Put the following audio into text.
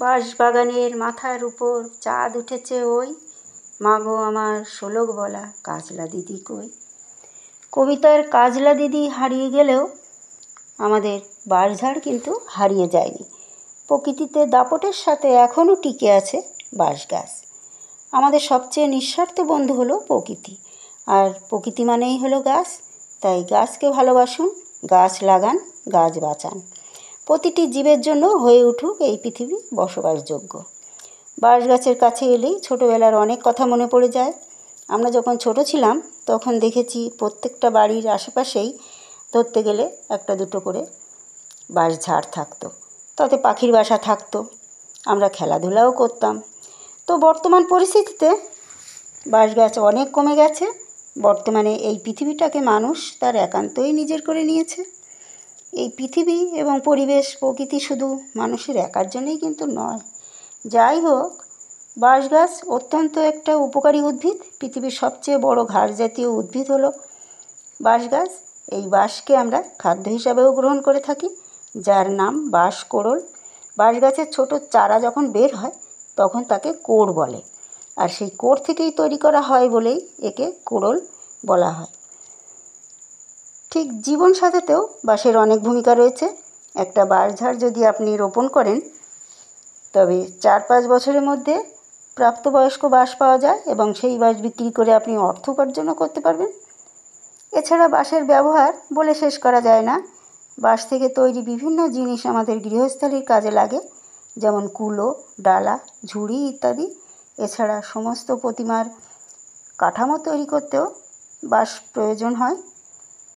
বাঁশবাগানের মাথার উপর চাঁদ উঠেছে ওই, মাগো আমার শোলক বলা কাজলা দিদি কই। কবিতার কাজলা দিদি হারিয়ে গেলেও আমাদের বাঁশঝাড় কিন্তু হারিয়ে যায়নি। প্রকৃতিতে দাপটের সাথে এখনও টিকে আছে বাঁশ গাছ। আমাদের সবচেয়ে নিঃস্বার্থ বন্ধু হলো প্রকৃতি, আর প্রকৃতি মানেই হলো গাছ। তাই গাছকে ভালোবাসুন, গাছ লাগান, গাছ বাঁচান। প্রতিটি জীবের জন্য হয়ে উঠুক এই পৃথিবী বসবাসযোগ্য। বাঁশ গাছের কাছে এলেই ছোটোবেলার অনেক কথা মনে পড়ে যায়। আমরা যখন ছোট ছিলাম তখন দেখেছি প্রত্যেকটা বাড়ির আশেপাশেই ধরতে গেলে একটা দুটো করে বাঁশ ঝাড় থাকতো, তাতে পাখির বাসা থাকতো, আমরা খেলাধুলাও করতাম। তো বর্তমান পরিস্থিতিতে বাঁশ গাছ অনেক কমে গেছে। বর্তমানে এই পৃথিবীটাকে মানুষ তার একান্তই নিজের করে নিয়েছে। এই পৃথিবী এবং পরিবেশ প্রকৃতি শুধু মানুষের একার জন্যই কিন্তু নয়। যাই হোক, বাঁশ গাছ অত্যন্ত একটা উপকারী উদ্ভিদ। পৃথিবীর সবচেয়ে বড় ঘাস জাতীয় উদ্ভিদ হলো বাঁশ গাছ। এই বাঁশকে আমরা খাদ্য হিসাবেও গ্রহণ করে থাকি, যার নাম বাঁশ কোড়ল। বাঁশ গাছের ছোটো চারা যখন বের হয় তখন তাকে কোড় বলে, আর সেই কোড় থেকেই তৈরি করা হয় বলেই একে কোড়ল বলা হয়। ঠিক জীবন সাথীতেও বাঁশের অনেক ভূমিকা রয়েছে। একটা বাঁশঝাড় যদি আপনি রোপণ করেন তবে 4-5 বছরের মধ্যে প্রাপ্তবয়স্ক বাঁশ পাওয়া যায় এবং সেই বাঁশ বিক্রি করে আপনি অর্থ উপার্জনও করতে পারবেন। এছাড়া বাঁশের ব্যবহার বলে শেষ করা যায় না। বাঁশ থেকে তৈরি বিভিন্ন জিনিস আমাদের গৃহস্থালির কাজে লাগে, যেমন কুলো, ডালা, ঝুড়ি ইত্যাদি। এছাড়া সমস্ত প্রতিমার কাঠামো তৈরি করতেও বাঁশ প্রয়োজন হয়।